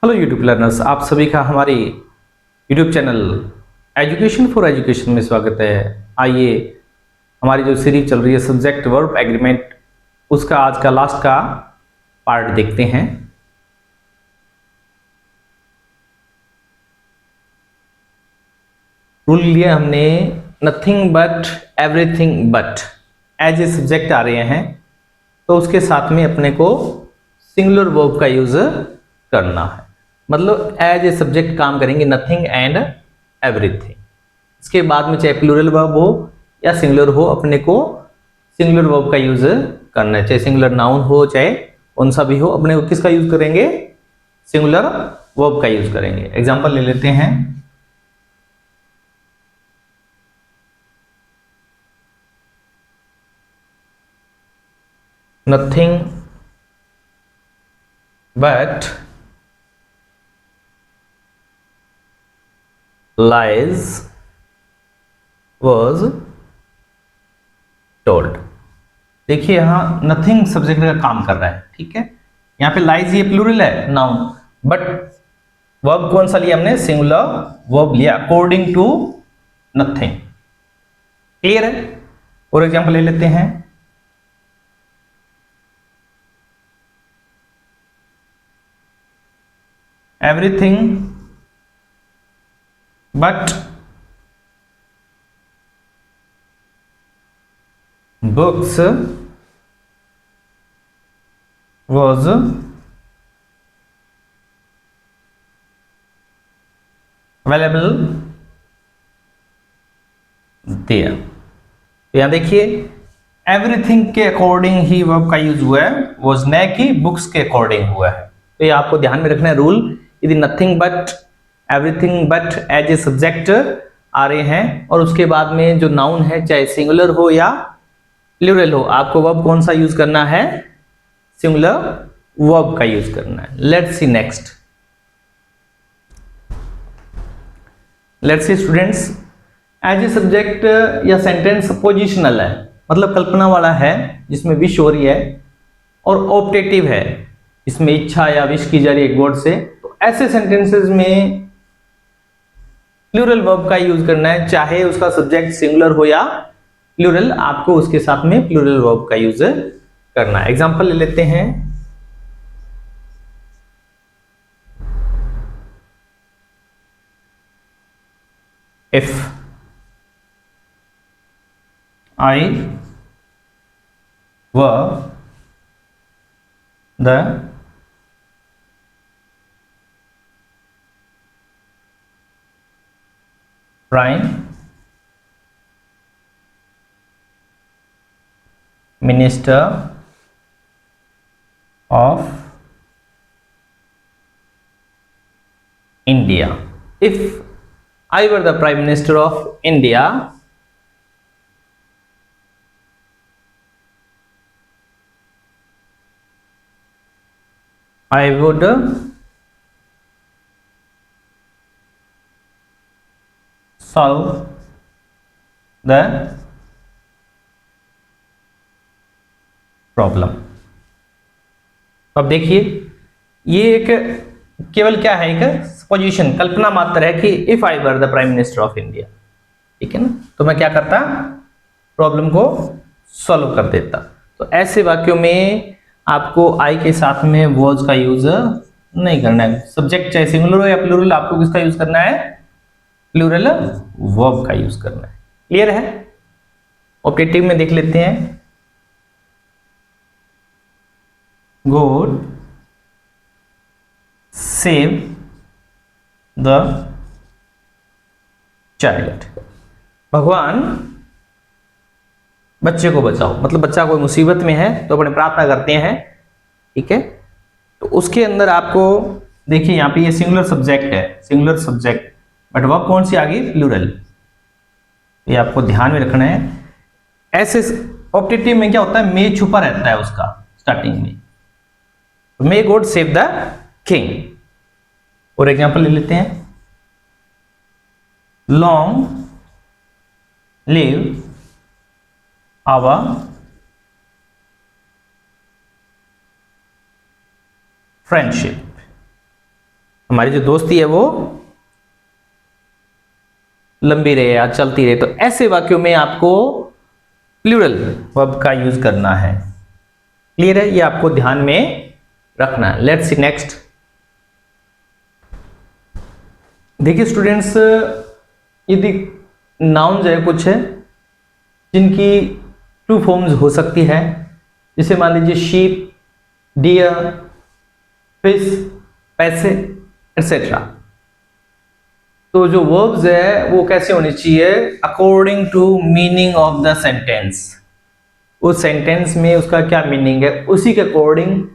Hello YouTube learners, आप सभी का हमारे YouTube channel education for education में स्वागत है। आइए हमारी जो सीरीज चल रही है सब्जेक्ट वर्ब एग्रीमेंट, उसका आज का लास्ट का पार्ट देखते हैं। रूल लिया हमने nothing but, everything but as a subject आ रहे हैं, तो उसके साथ में अपने को सिंगुलर वर्ब का यूज करना है। मतलब एज ए सब्जेक्ट काम करेंगे नथिंग एंड एवरीथिंग। इसके बाद में चाहे प्लूरल वर्ब हो या सिंगुलर हो, अपने को सिंगुलर वर्ब का यूज करना है। चाहे सिंगुलर नाउन हो चाहे कौन सा भी हो, अपने को किसका यूज करेंगे? सिंगुलर वर्ब का यूज करेंगे। एग्जांपल ले लेते हैं। Nothing but lies was told। देखिए यहां नथिंग सब्जेक्ट का काम कर रहा है, ठीक है। यहां पे लाइज ये प्लूरल है नाउन, बट वर्ब कौन सा लिया हमने? सिंगुलर वर्ब लिया अकॉर्डिंग टू नथिंग। क्लियर है? और एग्जांपल ले लेते हैं। Everything but books was available there। तो यहां देखिए एवरीथिंग के अकॉर्डिंग ही वर्ब का यूज हुआ है, वॉज न कि बुक्स के अकॉर्डिंग हुआ है। तो ये आपको ध्यान में रखना है रूल। यदि nothing but, everything but as a subject आ रहे हैं और उसके बाद में जो नाउन है चाहे सिंगुलर हो या प्लूरल हो, आपको वर्ब कौन सा यूज करना है? सिंगुलर वर्ब का यूज करना है। Let's see next. Let's see students, as a subject या सेंटेंस पोजिशनल है, मतलब कल्पना वाला है, जिसमें विश हो रही है, और ऑप्टेटिव है, इसमें इच्छा या विश की जा रही है एक वर्ड से। तो ऐसे सेंटेंसेस में प्लूरल वर्ब का यूज करना है, चाहे उसका सब्जेक्ट सिंगुलर हो या प्लूरल, आपको उसके साथ में प्लूरल वर्ब का यूज करना है। एग्जांपल ले लेते हैं। If I were the prime minister of India, if I were the Prime Minister of India, I would solve the problem। अब देखिए ये एक केवल क्या है, एक पोजीशन, कल्पना मात्र है कि if I were the prime minister of India, ठीक है ना, तो मैं क्या करता? प्रॉब्लम को सॉल्व कर देता। तो ऐसे वाक्यों में आपको आई के साथ में वॉज का यूज नहीं करना है। सब्जेक्ट चाहे सिंगुलर हो या प्लूरल, आपको किसका यूज करना है? प्लूरल वर्ब का यूज करना है। क्लियर है? ऑप्टेटिव में देख लेते हैं। God save the child। भगवान बच्चे को बचाओ, मतलब बच्चा कोई मुसीबत में है तो अपने प्रार्थना करते हैं, ठीक है। तो उसके अंदर आपको देखिए यहां पे ये सिंगुलर सब्जेक्ट है, सिंगुलर सब्जेक्ट, बट वह कौन सी आ गई? प्लूरल। ये आपको ध्यान में रखना है। ऐसे ऑप्टेटिव में क्या होता है? मे छुपा रहता है उसका स्टार्टिंग में। May God save the king. और एग्जांपल ले लेते हैं। Long live our friendship. हमारी जो दोस्ती है वो लंबी रहे या चलती रहे। तो ऐसे वाक्यों में आपको प्लूरल वर्ब का यूज करना है। क्लियर है? ये आपको ध्यान में रखना है। Let's see next. देखिए स्टूडेंट्स, यदि नाउन जो है कुछ है जिनकी टू फॉर्म्स हो सकती है, जैसे मान लीजिए शीप, डियर, फिश, पैसे एटसेट्रा। तो जो वर्ब्स है वो कैसे होनी चाहिए? According to meaning of the sentence. उस सेंटेंस में उसका क्या मीनिंग है उसी के अकॉर्डिंग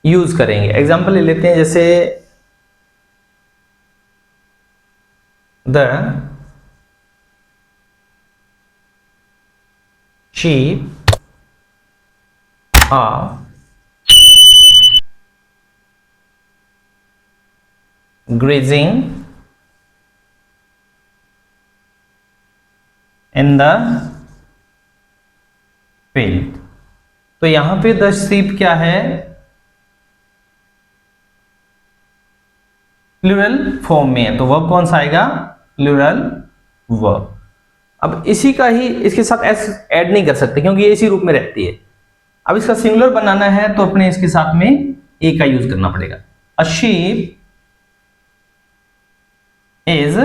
यूज करेंगे। एग्जांपल ले लेते हैं, जैसे the sheep are grazing in the field। तो यहां पे द sheep क्या है? प्लूरल फॉर्म में है, तो वर्ब कौन सा आएगा? Plural verb. अब इसी का ही इसके साथ एस ऐड नहीं कर सकते क्योंकि ये इसी रूप में रहती है। अब इसका सिंगुलर बनाना है तो अपने इसके साथ में ए का यूज करना पड़ेगा। A sheep is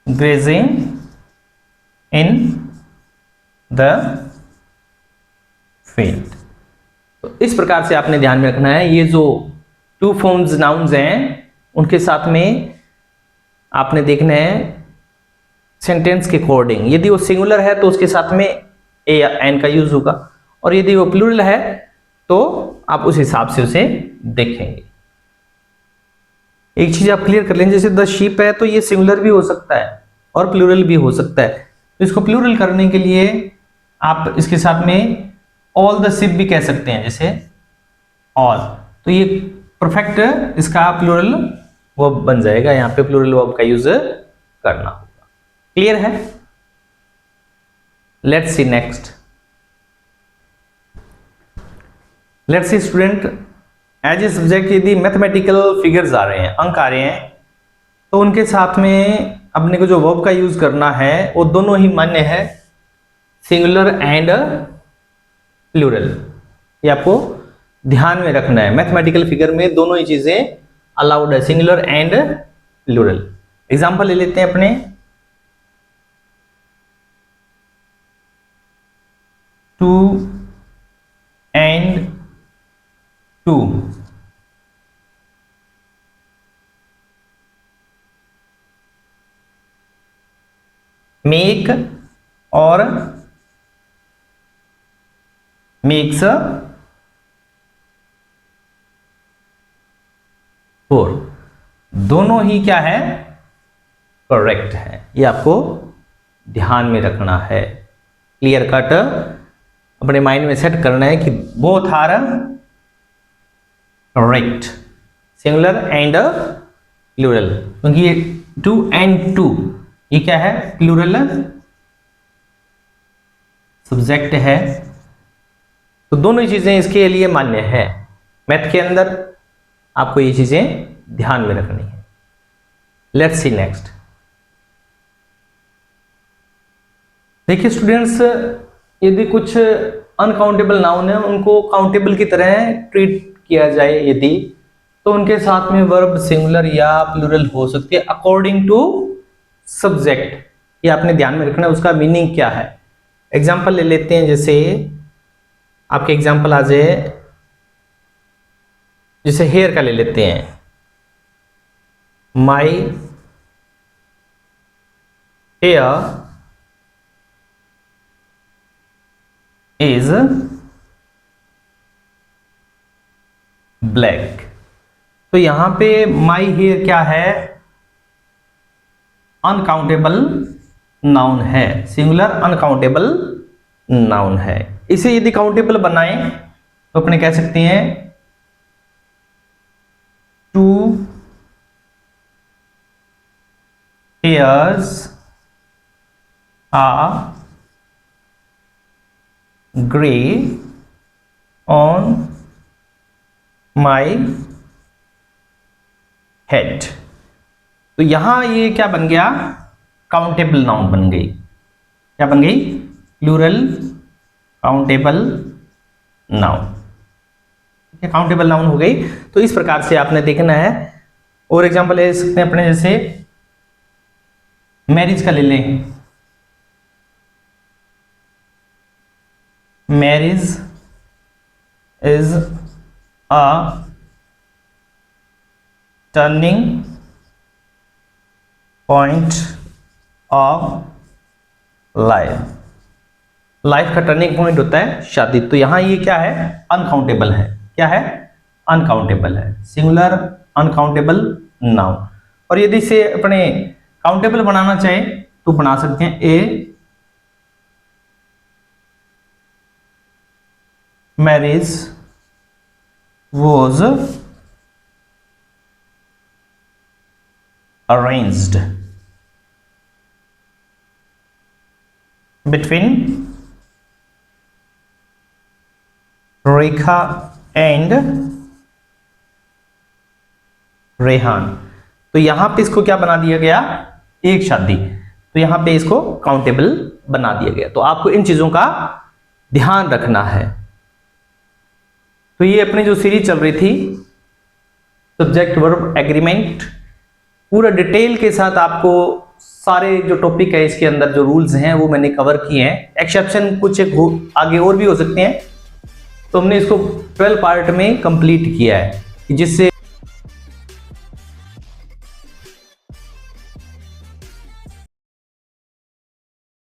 grazing in the field. तो इस प्रकार से आपने ध्यान में रखना है। ये जो टू फॉर्म्स नाउन्स हैं उनके साथ में आपने देखना है सेंटेंस के अकॉर्डिंग। यदि वो सिंगुलर है तो उसके साथ में ए या एन का यूज होगा, और यदि वो प्लूरल है तो आप उस हिसाब से उसे देखेंगे। एक चीज आप क्लियर कर लेंगे, जैसे द शीप है तो ये सिंगुलर भी हो सकता है और प्लूरल भी हो सकता है। तो इसको प्लूरल करने के लिए आप इसके साथ में ऑल द शिप भी कह सकते हैं, जैसे ऑल। तो ये परफेक्ट इसका प्लूरल वर्ब बन जाएगा। यहाँ पे प्लूरल वर्ब का यूज करना होगा। क्लियर है? Let's see next. Let's see student, as a subject यदि मैथमेटिकल फिगर्स आ रहे हैं, अंक आ रहे हैं, तो उनके साथ में अपने को जो वर्ब का यूज करना है वो दोनों ही मान्य है, सिंगुलर एंड प्लूरल। ये आपको ध्यान में रखना है। मैथमेटिकल फिगर में दोनों ही चीजें अलाउड है, सिंगुलर एंड प्लूरल। एग्जांपल ले लेते हैं अपने। 2 and 2, मेक और मेक्स 4, दोनों ही क्या है? करेक्ट है। ये आपको ध्यान में रखना है, क्लियर कट अपने माइंड में सेट करना है कि both are correct, singular and plural. क्योंकि ये 2 and 2 ये क्या है? प्लूरल सब्जेक्ट है। तो दोनों ही चीजें इसके लिए मान्य है। मैथ के अंदर आपको ये चीजें ध्यान में रखनी है। Let's see next. देखिए स्टूडेंट्स, यदि कुछ अनकाउंटेबल नाउन है उनको काउंटेबल की तरह ट्रीट किया जाए यदि, तो उनके साथ में वर्ब सिंगुलर या प्लूरल हो सकती है अकॉर्डिंग टू सब्जेक्ट। ये आपने ध्यान में रखना है, उसका मीनिंग क्या है। एग्जाम्पल ले लेते हैं, जैसे आपके एग्जाम्पल आ जाए, जैसे हेयर का ले लेते हैं। My here is black. तो यहां पे माई हेयर क्या है? अनकाउंटेबल नाउन है, सिंगुलर अनकाउंटेबल नाउन है। इसे यदि काउंटेबल बनाएं तो अपने कह सकते हैं 2 hairs are gray on my head. तो यहां ये क्या बन गया, काउंटेबल नाउन बन गई। क्या बन गई, plural countable noun. Countable noun हो गई। तो इस प्रकार से आपने देखना है। और एग्जांपल ले सकते हैं अपने, जैसे मैरिज का ले लें। Marriage is a turning point of life. Life का टर्निंग पॉइंट होता है शादी। तो यहां ये क्या है, अनकाउंटेबल है। क्या है, अनकाउंटेबल है, सिंगुलर अनकाउंटेबल नाउन। और यदि इसे अपने काउंटेबल बनाना चाहे तो बना सकते हैं, a marriage was arranged between Rekha and Rehan. तो यहां पे इसको क्या बना दिया गया, एक शादी। तो यहां पे इसको काउंटेबल बना दिया गया। तो आपको इन चीजों का ध्यान रखना है। तो ये अपनी जो सीरीज चल रही थी सब्जेक्ट वर्ब एग्रीमेंट, पूरा डिटेल के साथ आपको सारे जो टॉपिक है इसके अंदर जो रूल्स हैं वो मैंने कवर किए हैं। एक्सेप्शन कुछ एक आगे और भी हो सकते हैं। तो हमने इसको 12 पार्ट में कंप्लीट किया है, जिससे